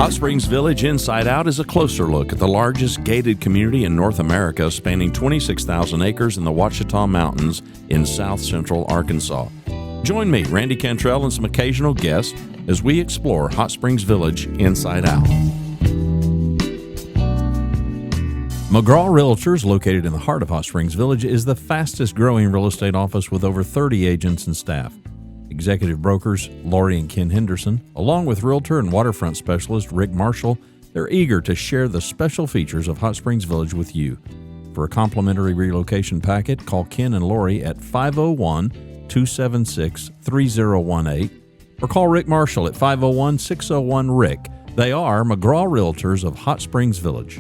Hot Springs Village Inside Out is a closer look at the largest gated community in North America, spanning 26,000 acres in the Ouachita Mountains in south central Arkansas. Join me, Randy Cantrell, and some occasional guests as we explore Hot Springs Village Inside Out. McGraw Realtors, located in the heart of Hot Springs Village, is the fastest growing real estate office with over 30 agents and staff. Executive brokers Lori and Ken Henderson, along with realtor and waterfront specialist Rick Marshall, they're eager to share the special features of Hot Springs Village with you. For a complimentary relocation packet, call Ken and Lori at 501-276-3018 or call Rick Marshall at 501-601-RICK. They are McGraw Realtors of Hot Springs Village.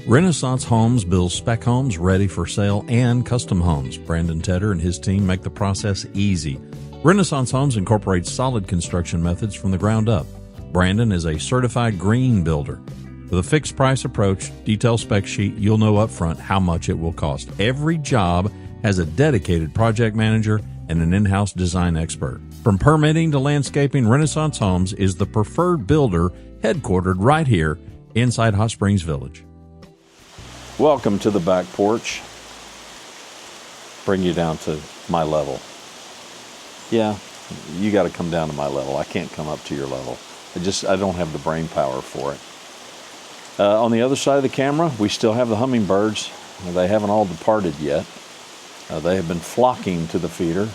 Renaissance Homes builds spec homes ready for sale and custom homes. Brandon Tedder and his team make the process easy. Renaissance Homes incorporates solid construction methods from the ground up. Brandon is a certified green builder. With a fixed price approach, detailed spec sheet, you'll know upfront how much it will cost. Every job has a dedicated project manager and an in-house design expert. From permitting to landscaping, Renaissance Homes is the preferred builder, headquartered right here inside Hot Springs Village. Welcome to the back porch. Bring you down to my level. Yeah, you got to come down to my level. I can't come up to your level. I don't have the brain power for it. On the other side of the camera, we still have the hummingbirds. They haven't all departed yet. They have been flocking to the feeder,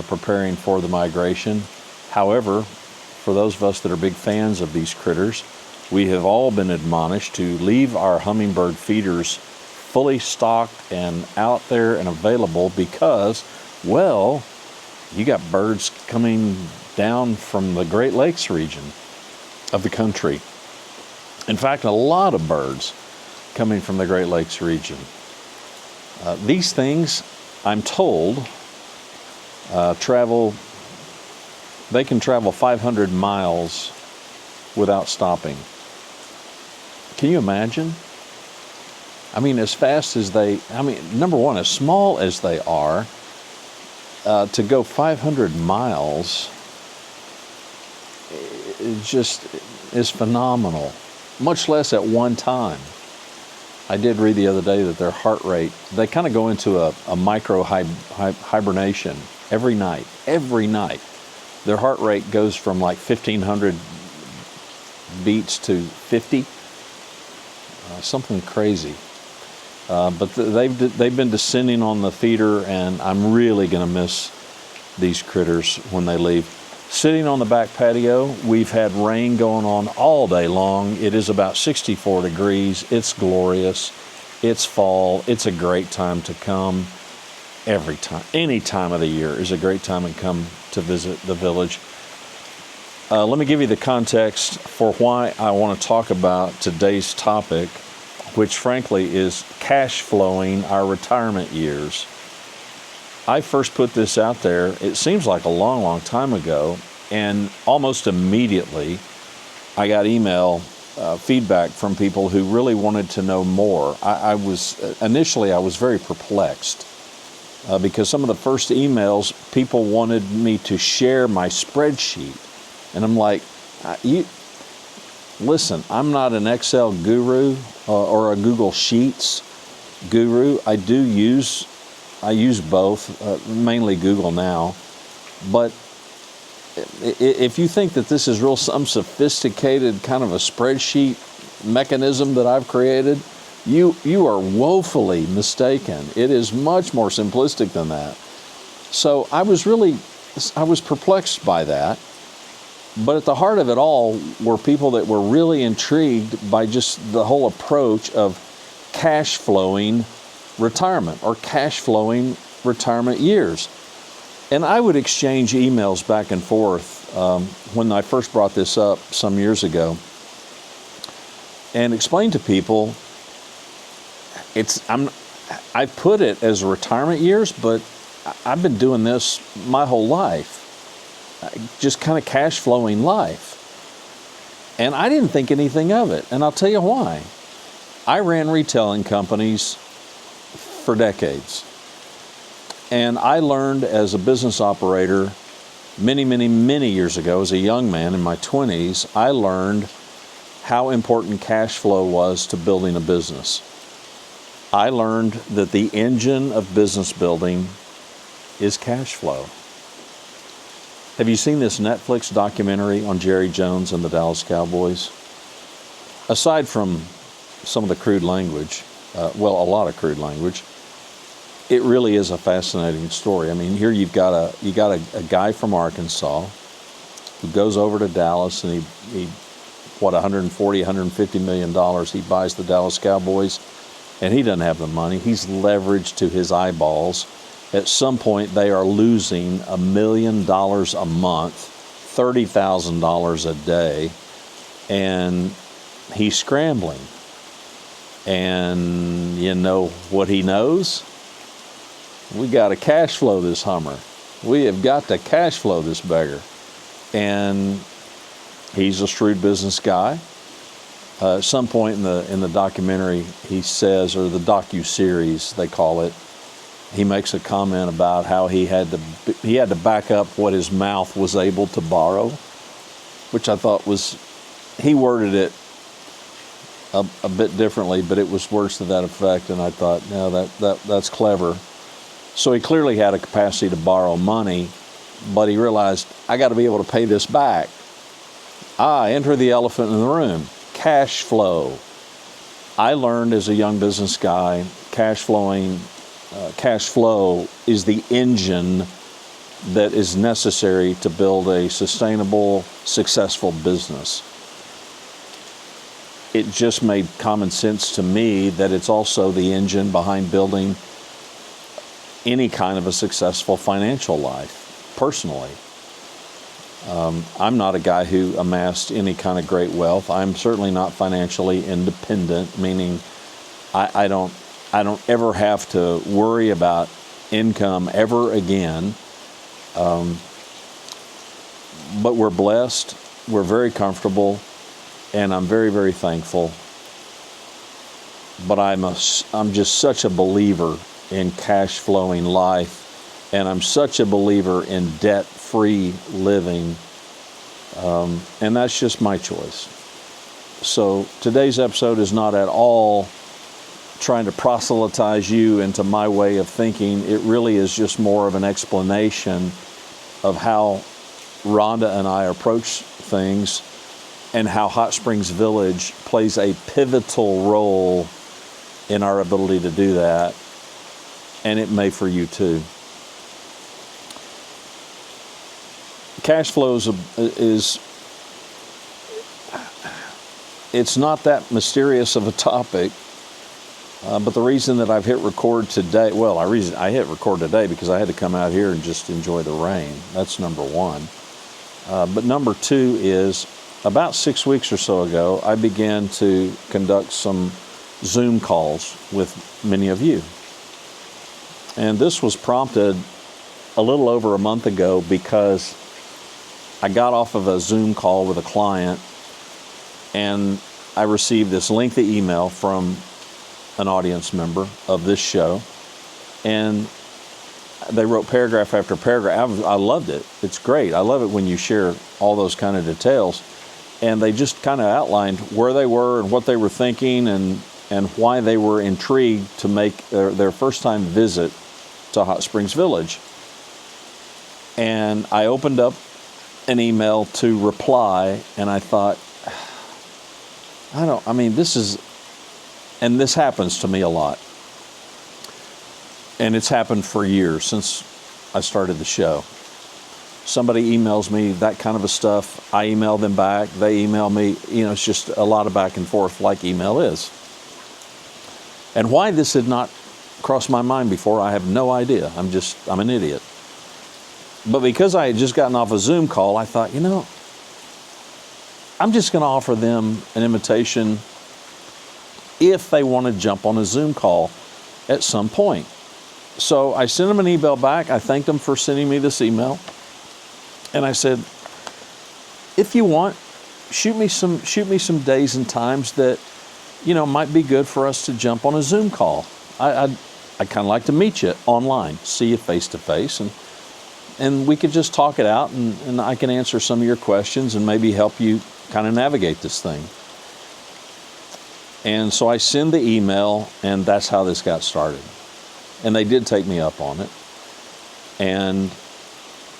preparing for the migration. However, for those of us that are big fans of these critters, we have all been admonished to leave our hummingbird feeders fully stocked and out there and available because, well, you got birds coming down from the Great Lakes region of the country. In fact, a lot of birds coming from the Great Lakes region. These things, I'm told, they can travel 500 miles without stopping. Can you imagine? I mean, as small as they are, to go 500 miles is phenomenal, much less at one time. I did read the other day that their heart rate, they kind of go into a micro hibernation every night. Their heart rate goes from like 1,500 beats to 50, something crazy. But they've been descending on the feeder, and I'm really going to miss these critters when they leave. Sitting on the back patio, we've had rain going on all day long. It is about 64 degrees. It's glorious. It's fall. It's a great time to come. Every time, any time of the year is a great time to come to visit the village. Let me give you the context for why I want to talk about today's topic, which frankly is cash flowing our retirement years. I first put this out there, it seems like a long time ago, and almost immediately I got email feedback from people who really wanted to know more. Initially I was very perplexed because some of the first emails, people wanted me to share my spreadsheet. And I'm like, listen, I'm not an Excel guru or a Google Sheets guru. I use both, mainly Google now. But if you think that this is some sophisticated kind of a spreadsheet mechanism that I've created, you are woefully mistaken. It is much more simplistic than that. So I was perplexed by that. But at the heart of it all were people that were really intrigued by just the whole approach of cash flowing retirement or cash flowing retirement years. And I would exchange emails back and forth when I first brought this up some years ago and explain to people I put it as retirement years, but I've been doing this my whole life. Just kind of cash flowing life. And I didn't think anything of it. And I'll tell you why. I ran retailing companies for decades. And I learned as a business operator Many, many, many years ago, as a young man in my 20s, I learned how important cash flow was to building a business. I learned that the engine of business building is cash flow. Have you seen this Netflix documentary on Jerry Jones and the Dallas Cowboys? Aside from some of the crude language, a lot of crude language, it really is a fascinating story. I mean, here you've got a guy from Arkansas who goes over to Dallas, and he $140, $150 million, he buys the Dallas Cowboys, and he doesn't have the money. He's leveraged to his eyeballs. At some point, they are losing $1 million a month, $30,000 a day, and he's scrambling. And you know what he knows? We got to cash flow this Hummer. We have got to cash flow this beggar. And he's a shrewd business guy. At some point in the documentary, he says, or the docu-series they call it, he makes a comment about how he had to back up what his mouth was able to borrow, which I thought he worded it a bit differently, but it was words to that effect, and I thought, no, that's clever. So he clearly had a capacity to borrow money, but he realized, I got to be able to pay this back. Enter the elephant in the room, cash flow. I learned as a young business guy, cash flow is the engine that is necessary to build a sustainable, successful business. It just made common sense to me that it's also the engine behind building any kind of a successful financial life, personally. I'm not a guy who amassed any kind of great wealth. I'm certainly not financially independent, meaning I don't ever have to worry about income ever again. But we're blessed. We're very comfortable. And I'm very, very thankful. But I'm just such a believer in cash flowing life, and I'm such a believer in debt-free living, and that's just my choice. So today's episode is not at all trying to proselytize you into my way of thinking. It really is just more of an explanation of how Rhonda and I approach things, and how Hot Springs Village plays a pivotal role in our ability to do that, and it may for you too. Cash flows it's not that mysterious of a topic, but the reason that I've hit record today, I hit record today because I had to come out here and just enjoy the rain. That's number one. But number two is, about 6 weeks or so ago, I began to conduct some Zoom calls with many of you. And this was prompted a little over a month ago because I got off of a Zoom call with a client, and I received this lengthy email from an audience member of this show, and they wrote paragraph after paragraph. I loved it. It's great. I love it when you share all those kind of details. And they just kind of outlined where they were and what they were thinking, and why they were intrigued to make their first time visit to Hot Springs Village. And I opened up an email to reply, and I thought, this happens to me a lot. And it's happened for years since I started the show. Somebody emails me that kind of a stuff. I email them back. They email me. It's just a lot of back and forth like email is. And why this had not crossed my mind before, I have no idea. I'm an idiot. But because I had just gotten off a Zoom call, I thought, I'm just going to offer them an invitation if they want to jump on a Zoom call at some point. So I sent them an email back. I thanked them for sending me this email. And I said, if you want, shoot me some days and times that, might be good for us to jump on a Zoom call. I kind of like to meet you online, see you face to face, and and we could just talk it out, and I can answer some of your questions and maybe help you kind of navigate this thing. And so I send the email, and that's how this got started. And they did take me up on it. And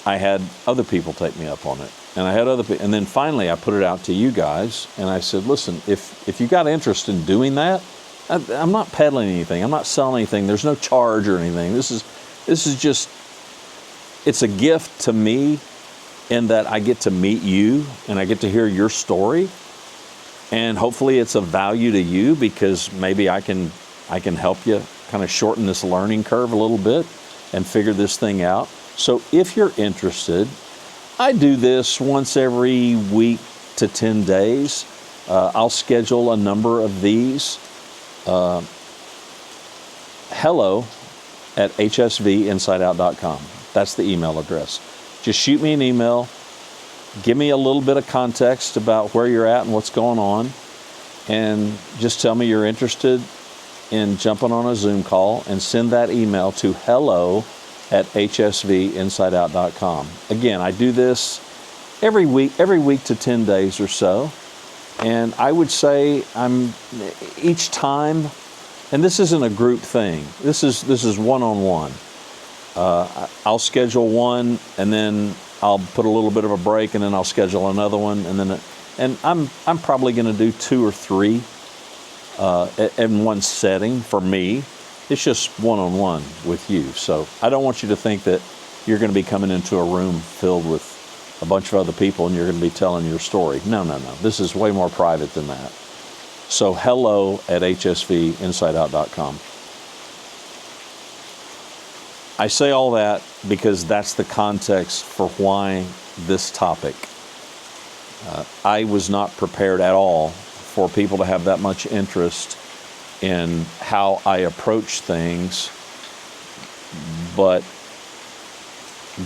I had other people take me up on it. And then finally I put it out to you guys, and I said, listen, if you got interest in doing that, I'm not peddling anything. I'm not selling anything. There's no charge or anything. This is just, it's a gift to me in that I get to meet you and I get to hear your story. And hopefully it's of value to you, because maybe I can help you kind of shorten this learning curve a little bit and figure this thing out. So if you're interested, I do this once every week to 10 days. I'll schedule a number of these. hello@hsvinsideout.com. That's the email address. Just shoot me an email. Give me a little bit of context about where you're at and what's going on. And just tell me you're interested in jumping on a Zoom call, and send that email to hello@hsvinsideout.com. Again, I do this every week to 10 days or so. And I would say each time, and this isn't a group thing. This is one-on-one. I'll schedule one, and then I'll put a little bit of a break, and then I'll schedule another one, and I'm probably going to do 2 or 3 in one setting for me. It's just one-on-one with you. So I don't want you to think that you're going to be coming into a room filled with a bunch of other people and you're going to be telling your story. No. This is way more private than that. So hello@hsvinsideout.com. I say all that because that's the context for why this topic. I was not prepared at all for people to have that much interest in how I approach things, but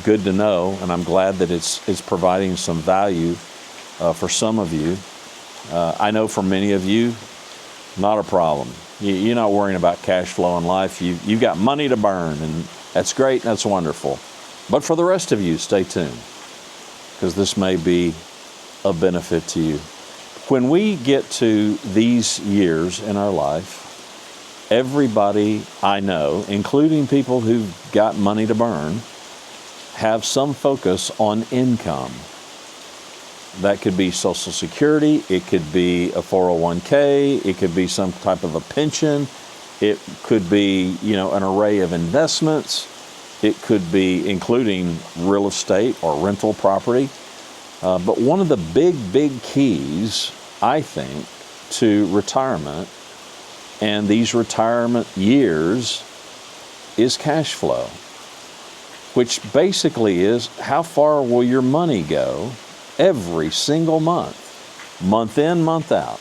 good to know, and I'm glad that it's providing some value for some of you. I know for many of you, not a problem. You're not worrying about cash flow in life. You've got money to burn, and that's great, and that's wonderful. But for the rest of you, stay tuned, because this may be of benefit to you. When we get to these years in our life, everybody I know, including people who've got money to burn, have some focus on income. That could be Social Security, it could be a 401k, it could be some type of a pension, it could be, an array of investments, it could be including real estate or rental property. But one of the big keys, I think, to retirement and these retirement years is cash flow, which basically is how far will your money go every single month, month in, month out,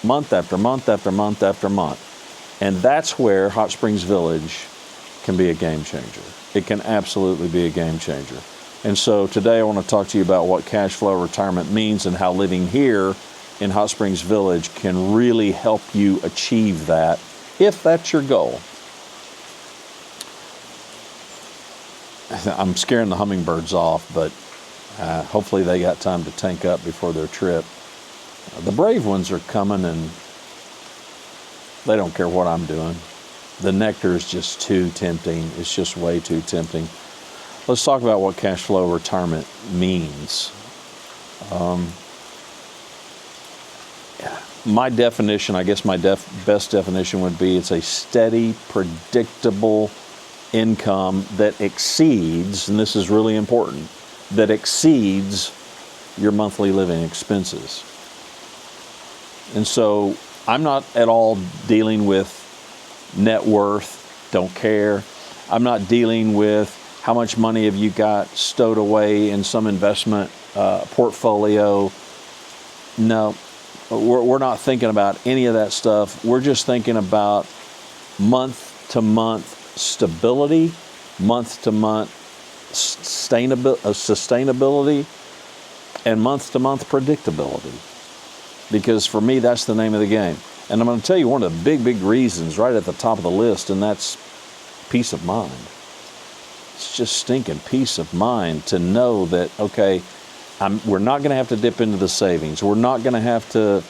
month after month after month after month. And that's where Hot Springs Village can be a game changer. It can absolutely be a game changer. And so today I want to talk to you about what cash flow retirement means and how living here in Hot Springs Village can really help you achieve that, if that's your goal. I'm scaring the hummingbirds off, but hopefully they got time to tank up before their trip. The brave ones are coming, and they don't care what I'm doing. The nectar is just too tempting. It's just way too tempting. Let's talk about what cash flow retirement means. My definition, I guess my best definition would be it's a steady, predictable income that exceeds, and this is really important, that exceeds your monthly living expenses. And so I'm not at all dealing with net worth, don't care. I'm not dealing with how much money have you got stowed away in some investment portfolio. No, we're not thinking about any of that stuff. We're just thinking about month-to-month stability, month-to-month sustainability, and month-to-month predictability. Because for me, that's the name of the game. And I'm going to tell you one of the big reasons right at the top of the list, and that's peace of mind. it's just stinking peace of mind to know that, okay, we're not going to have to dip into the savings. We're not going to have to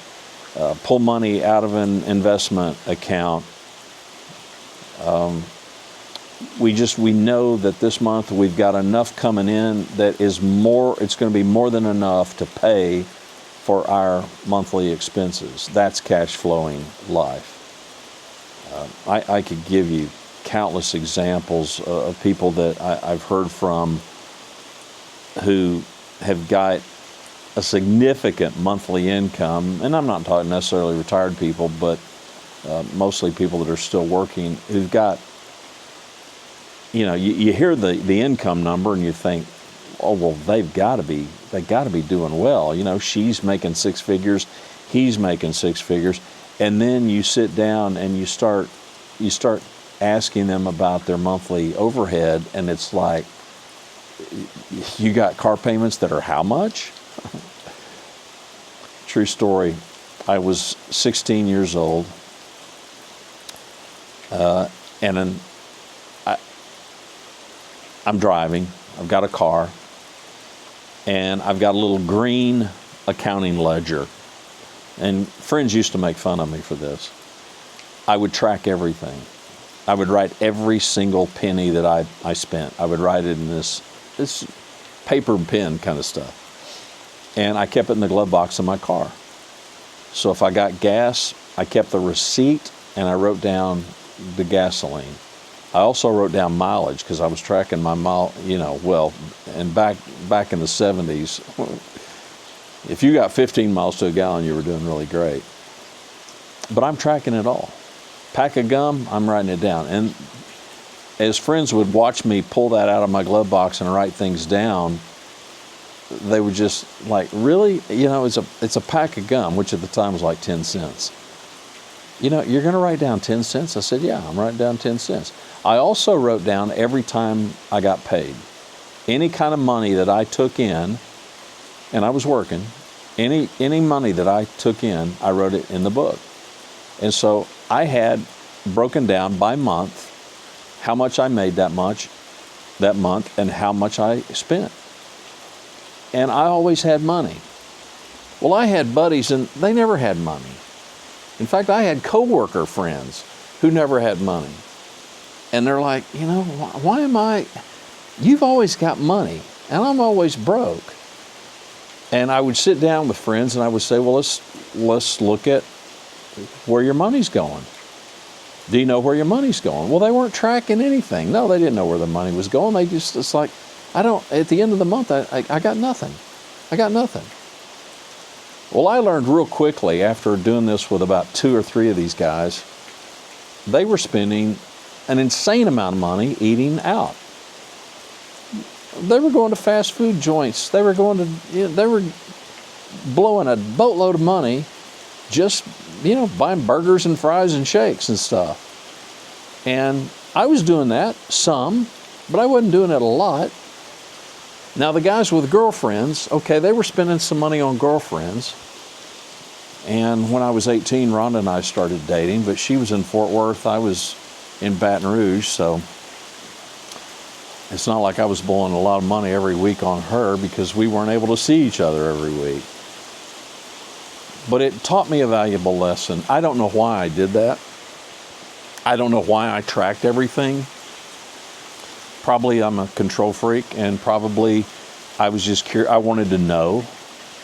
pull money out of an investment account. We know that this month we've got enough coming in that is more, it's going to be more than enough to pay for our monthly expenses. That's cash flowing life. I could give you countless examples of people that I've heard from who have got a significant monthly income, and I'm not talking necessarily retired people, but mostly people that are still working, who've got, you hear the income number and you think, oh, well, they got to be doing well. She's making six figures, he's making six figures. And then you sit down and you start asking them about their monthly overhead, and it's like, you got car payments that are how much? True story. I was 16 years old, and I'm driving. I've got a car, and I've got a little green accounting ledger. And friends used to make fun of me for this. I would track everything. I would write every single penny that I spent. I would write it in this paper and pen kind of stuff. And I kept it in the glove box of my car. So if I got gas, I kept the receipt and I wrote down the gasoline. I also wrote down mileage because I was tracking my mile, and back in the 70s, if you got 15 miles to a gallon, you were doing really great. But I'm tracking it all. Pack of gum, I'm writing it down. And as friends would watch me pull that out of my glove box and write things down, they would just like, really? It's a pack of gum, which at the time was like 10 cents. You're going to write down 10 cents? I said, yeah, I'm writing down 10 cents. I also wrote down every time I got paid. Any kind of money that I took in, and I was working, any money that I took in, I wrote it in the book. And so I had broken down by month how much I made that month and how much I spent. And I always had money. Well, I had buddies and they never had money. In fact, I had coworker friends who never had money. And they're like, why am I, you've always got money and I'm always broke. And I would sit down with friends and I would say, well, let's look at where your money's going. Do you know where your money's going? Well, they weren't tracking anything. No, they didn't know where the money was going. It's like, at the end of the month, I got nothing. I got nothing. Well, I learned real quickly after doing this with about 2 or 3 of these guys, they were spending an insane amount of money eating out. They were going to fast food joints. They were they were blowing a boatload of money just, buying burgers and fries and shakes and stuff. And I was doing that some, but I wasn't doing it a lot. Now the guys with girlfriends, okay, they were spending some money on girlfriends. And when I was 18, Rhonda and I started dating, but she was in Fort Worth. I was in Baton Rouge, so it's not like I was blowing a lot of money every week on her because we weren't able to see each other every week. But it taught me a valuable lesson. I don't know why I did that. I don't know why I tracked everything. Probably I'm a control freak, and probably I was just curious. I wanted to know,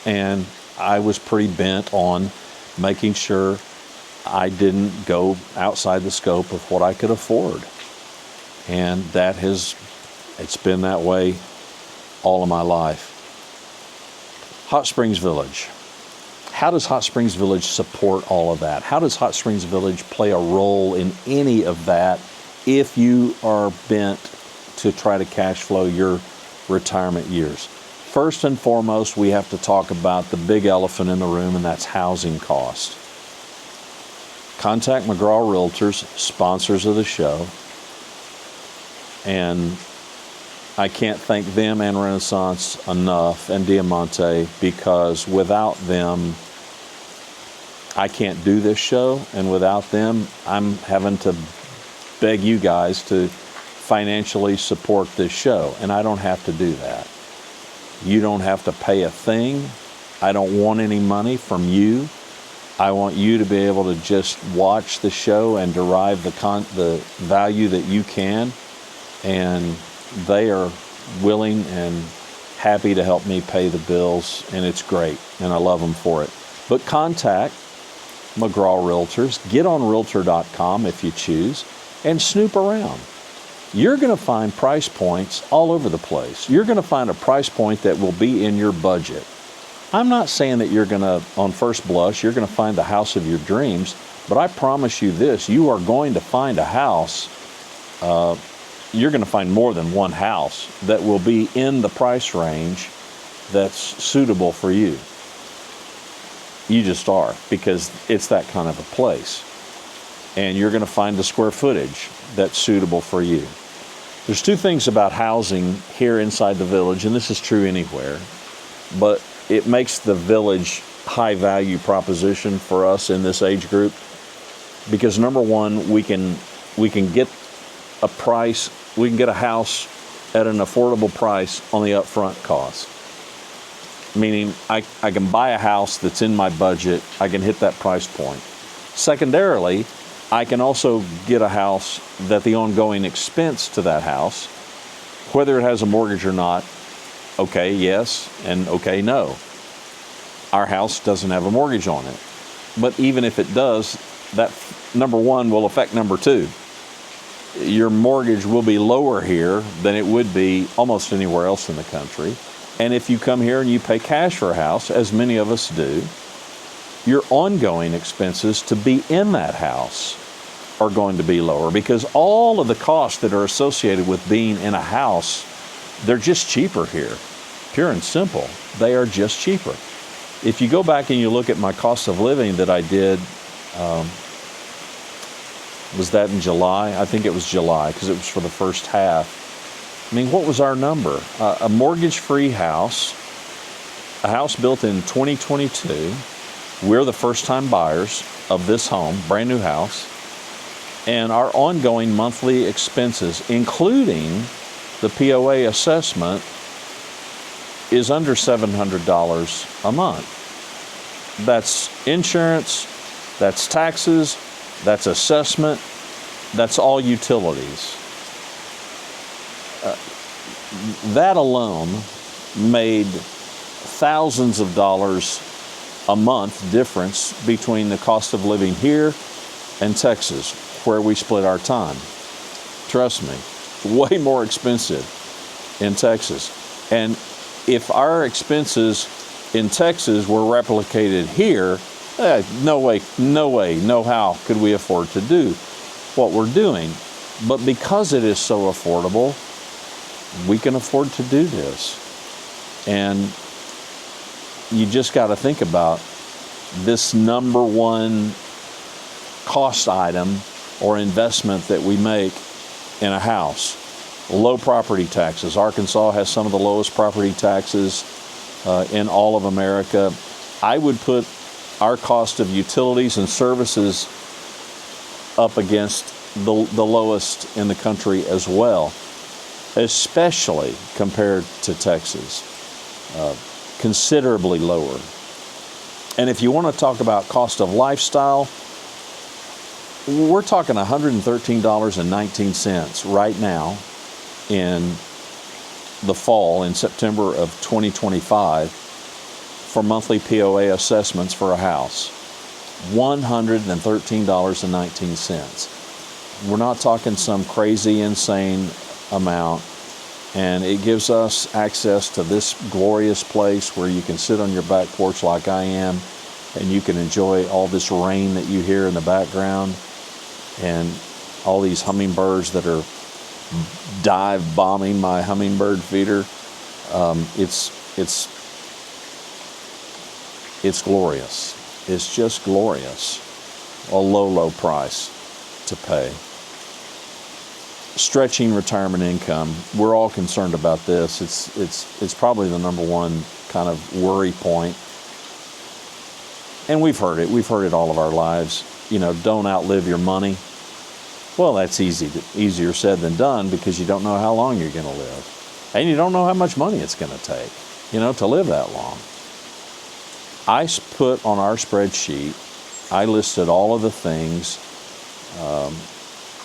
and I was pretty bent on making sure I didn't go outside the scope of what I could afford. And it's been that way all of my life. Hot Springs Village. How does Hot Springs Village support all of that? How does Hot Springs Village play a role in any of that if you are bent to try to cash flow your retirement years? First and foremost, we have to talk about the big elephant in the room, and that's housing cost. Contact McGraw Realtors, sponsors of the show, and I can't thank them and Renaissance enough, and Diamante, because without them, I can't do this show, and without them, I'm having to beg you guys to financially support this show, and I don't have to do that. You don't have to pay a thing. I don't want any money from you. I want you to be able to just watch the show and derive the value that you can, and they are willing and happy to help me pay the bills, and it's great, and I love them for it. But contact McGraw Realtors. Get on Realtor.com if you choose, and snoop around. You're going to find price points all over the place. You're going to find a price point that will be in your budget. I'm not saying that you're going to, on first blush, you're going to find the house of your dreams, but I promise you this, you are going to find a house, you're going to find more than one house that will be in the price range that's suitable for you. You just are, because it's that kind of a place. And you're going to find the square footage that's suitable for you. There's two things about housing here inside the village, and this is true anywhere, but it makes the village high value proposition for us in this age group, because number one, we can get a price, we can get a house at an affordable price on the upfront cost. Meaning I can buy a house that's in my budget, I can hit that price point. Secondarily, I can also get a house that the ongoing expense to that house, whether it has a mortgage or not, okay, yes, and okay, no. Our house doesn't have a mortgage on it. But even if it does, that number one will affect number two. Your mortgage will be lower here than it would be almost anywhere else in the country. And if you come here and you pay cash for a house, as many of us do, your ongoing expenses to be in that house are going to be lower, because all of the costs that are associated with being in a house, they're just cheaper here. Pure and simple. They are just cheaper. If you go back and you look at my cost of living that I did, was that in July? I think it was July, because it was for the first half. I mean, what was our number? A mortgage-free house, a house built in 2022. We're the first-time buyers of this home, brand new house. And our ongoing monthly expenses, including the POA assessment, is under $700 a month. That's insurance, that's taxes, that's assessment, that's all utilities. That alone made thousands of dollars a month difference between the cost of living here and Texas, where we split our time. Trust me, way more expensive in Texas. And if our expenses in Texas were replicated here, no how could we afford to do what we're doing. But because it is so affordable, we can afford to do this. And you just got to think about this number one cost item or investment that we make in a house. Low property taxes. Arkansas has some of the lowest property taxes in all of America. I would put our cost of utilities and services up against the lowest in the country as well, especially compared to Texas, considerably lower. And if you want to talk about cost of lifestyle, we're talking $113.19 right now in the fall, in September of 2025, for monthly POA assessments for a house. $113.19. We're not talking some crazy, insane amount. And it gives us access to this glorious place where you can sit on your back porch like I am, and you can enjoy all this rain that you hear in the background, and all these hummingbirds that are dive bombing my hummingbird feeder. It's glorious. It's just glorious. A low price to pay. Stretching retirement income. We're all concerned about this. It's probably the number one kind of worry point. And we've heard it. We've heard it all of our lives. You know, don't outlive your money. Well, that's easier said than done, because you don't know how long you're going to live. And you don't know how much money it's going to take, to live that long. I put on our spreadsheet, I listed all of the things,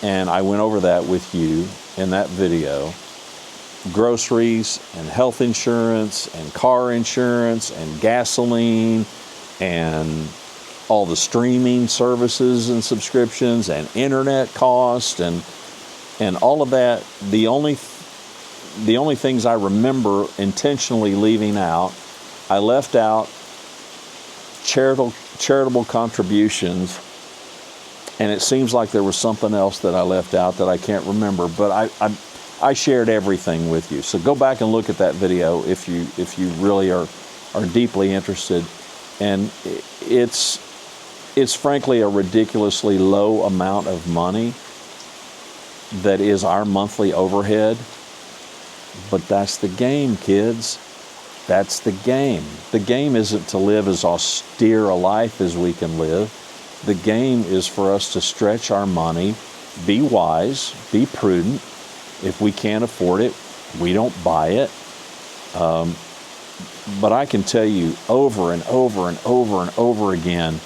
and I went over that with you in that video. Groceries and health insurance and car insurance and gasoline and all the streaming services and subscriptions and internet cost and all of that. The only things I remember intentionally leaving out, I left out charitable contributions, and it seems like there was something else that I left out that I can't remember, but I shared everything with you. So go back and look at that video if you really are deeply interested. And it's frankly a ridiculously low amount of money that is our monthly overhead. But that's the game, kids. That's the game. The game isn't to live as austere a life as we can live. The game is for us to stretch our money, be wise, be prudent. If we can't afford it, we don't buy it. But I can tell you over and over and over and over again,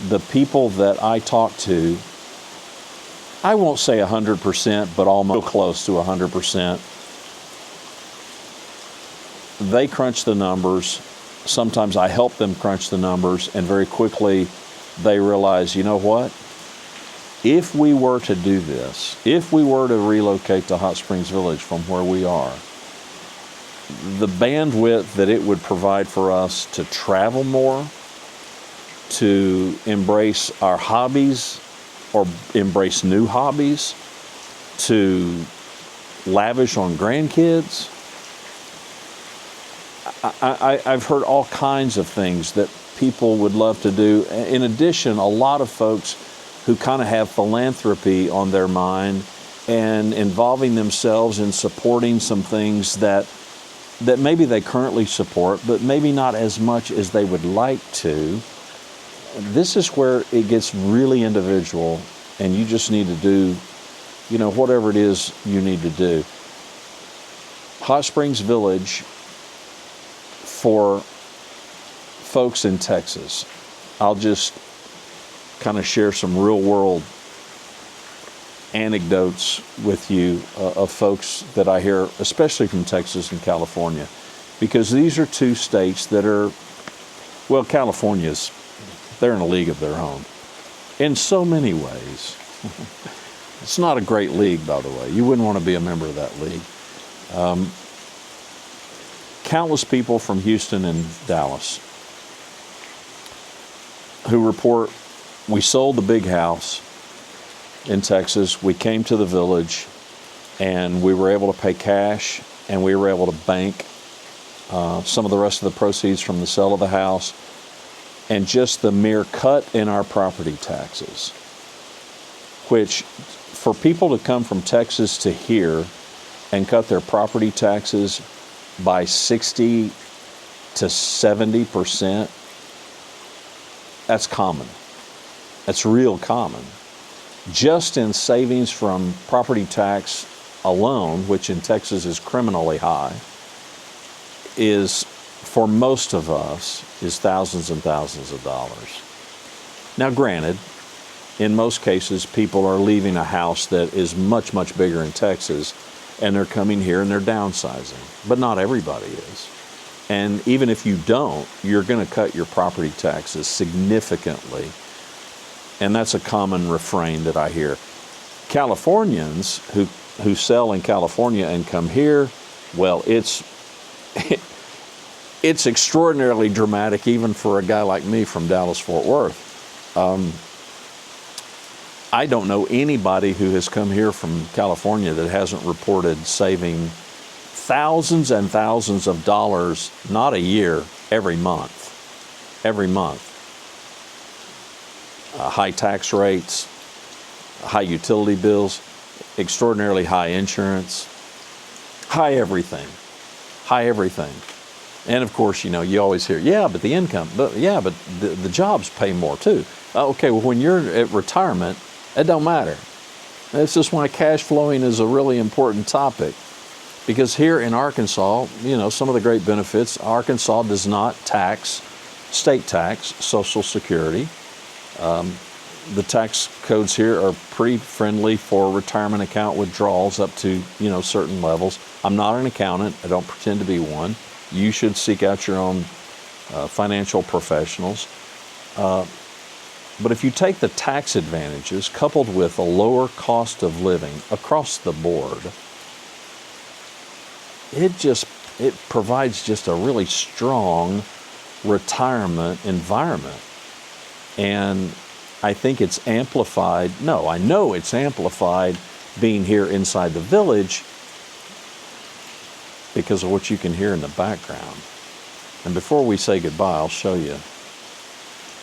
the people that I talk to, I won't say 100%, but almost close to 100%, they crunch the numbers. Sometimes I help them crunch the numbers, and very quickly they realize, you know what? If we were to do this, if we were to relocate to Hot Springs Village from where we are, the bandwidth that it would provide for us to travel more, to embrace our hobbies or embrace new hobbies, to lavish on grandkids. I've heard all kinds of things that people would love to do. In addition, a lot of folks who kind of have philanthropy on their mind and involving themselves in supporting some things that maybe they currently support, but maybe not as much as they would like to. This is where it gets really individual, and you just need to do, whatever it is you need to do. Hot Springs Village, for folks in Texas, I'll just kind of share some real world anecdotes with you of folks that I hear, especially from Texas and California, because these are two states that are, well, they're in a league of their own in so many ways. It's not a great league, by the way. You wouldn't want to be a member of that league. Countless people from Houston and Dallas who report, we sold the big house in Texas, we came to the village, and we were able to pay cash, and we were able to bank some of the rest of the proceeds from the sale of the house, and just the mere cut in our property taxes, which for people to come from Texas to here and cut their property taxes by 60 to 70%, that's common. That's real common. Just in savings from property tax alone, which in Texas is criminally high, is, for most of us, is thousands and thousands of dollars. Now granted, in most cases, people are leaving a house that is much, much bigger in Texas, and they're coming here and they're downsizing. But not everybody is. And even if you don't, you're going to cut your property taxes significantly. And that's a common refrain that I hear. Californians who sell in California and come here, well, it's extraordinarily dramatic even for a guy like me from Dallas-Fort Worth. I don't know anybody who has come here from California that hasn't reported saving thousands and thousands of dollars, not a year, every month. Every month. High tax rates, high utility bills, extraordinarily high insurance, high everything. High everything. And of course, you always hear, yeah, but the income, but the jobs pay more too. Okay, well, when you're at retirement, it don't matter. This is why cash flowing is a really important topic. Because here in Arkansas, some of the great benefits, Arkansas does not tax, state tax, Social Security. The tax codes here are pretty friendly for retirement account withdrawals up to, certain levels. I'm not an accountant. I don't pretend to be one. You should seek out your own financial professionals. But if you take the tax advantages coupled with a lower cost of living across the board, it provides just a really strong retirement environment. And I think it's amplified. No, I know it's amplified being here inside the village because of what you can hear in the background. And before we say goodbye, I'll show you.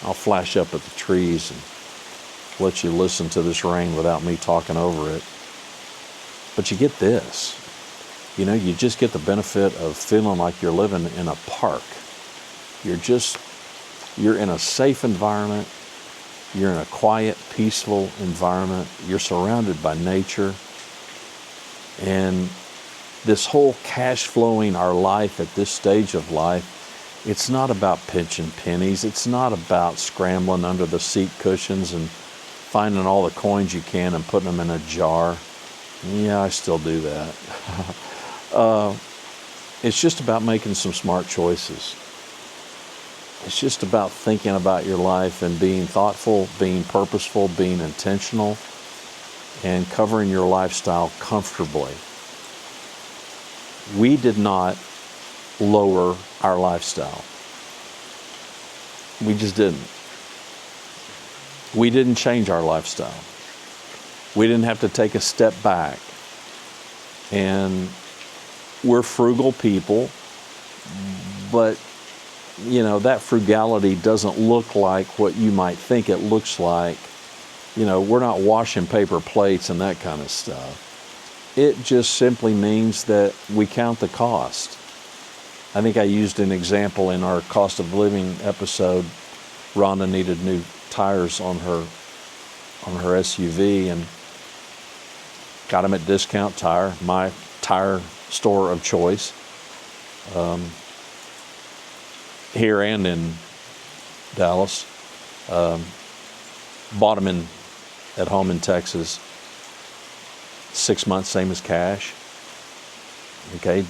I'll flash up at the trees and let you listen to this rain without me talking over it. But you get this. You just get the benefit of feeling like you're living in a park. You're in a safe environment. You're in a quiet, peaceful environment. You're surrounded by nature. And this whole cash flowing our life at this stage of life, it's not about pinching pennies. It's not about scrambling under the seat cushions and finding all the coins you can and putting them in a jar. Yeah, I still do that. It's just about making some smart choices. It's just about thinking about your life and being thoughtful, being purposeful, being intentional, and covering your lifestyle comfortably. We did not lower our lifestyle. We just didn't. We didn't change our lifestyle. We didn't have to take a step back. And we're frugal people, but that frugality doesn't look like what you might think it looks like. We're not washing paper plates and that kind of stuff. It just simply means that we count the cost. I think I used an example in our cost of living episode. Rhonda needed new tires on her SUV and got them at Discount Tire, my tire store of choice, here and in Dallas. Bought them at home in Texas. 6 months, same as cash. Okay,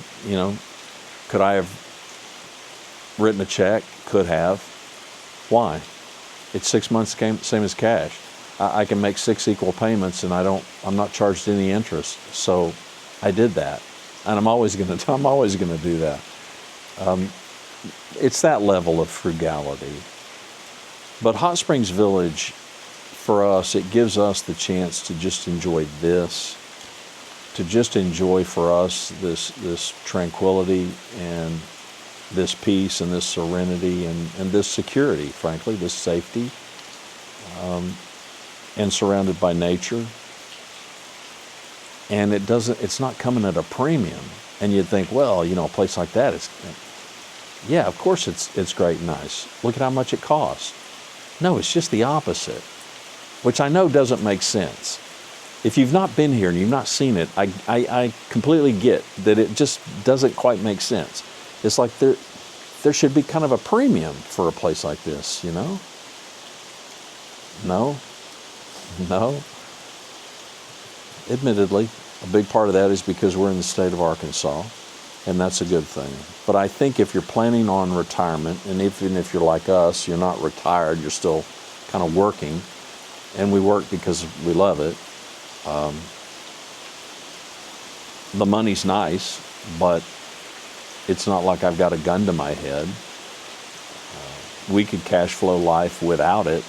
could I have written a check? Could have. Why? It's 6 months, same as cash. I can make 6 equal payments, and I'm not charged any interest. So I did that, and I'm always going to do that. It's that level of frugality. But Hot Springs Village, for us, it gives us the chance to just enjoy this, to just enjoy for us this tranquility and this peace and this serenity and this security, frankly, this safety, and surrounded by nature. And it's not coming at a premium. And you'd think, well, a place like that is, yeah, of course it's great and nice. Look at how much it costs. No, it's just the opposite, which I know doesn't make sense. If you've not been here and you've not seen it, I completely get that it just doesn't quite make sense. It's like there should be kind of a premium for a place like this, No. Admittedly, a big part of that is because we're in the state of Arkansas, and that's a good thing. But I think if you're planning on retirement, and even if you're like us, you're not retired, you're still kind of working, and we work because we love it. The money's nice, but it's not like I've got a gun to my head. We could cash flow life without it,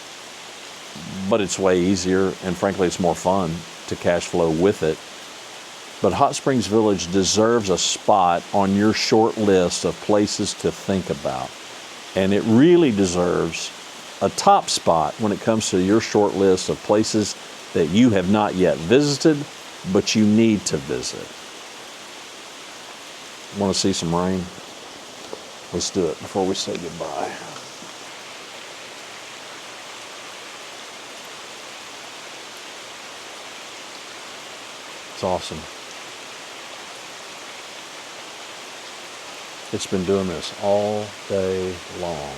but it's way easier, and frankly, it's more fun to cash flow with it. But Hot Springs Village deserves a spot on your short list of places to think about. And it really deserves a top spot when it comes to your short list of places that you have not yet visited, but you need to visit. Want to see some rain? Let's do it before we say goodbye. It's awesome. It's been doing this all day long.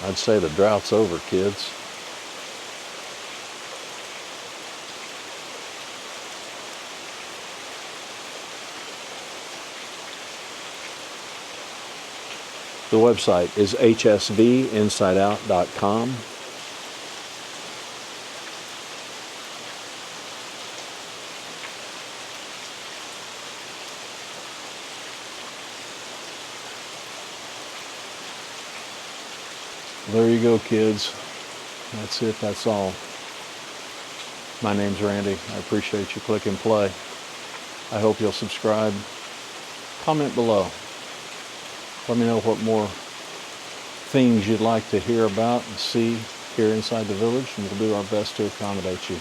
I'd say the drought's over, kids. The website is hsvinsideout.com. There you go, kids. That's it. That's all. My name's Randy. I appreciate you clicking play. I hope you'll subscribe. Comment below. Let me know what more things you'd like to hear about and see here inside the village, and we'll do our best to accommodate you.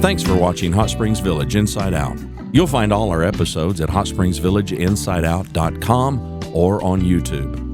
Thanks for watching Hot Springs Village Inside Out. You'll find all our episodes at hotspringsvillageinsideout.com or on YouTube.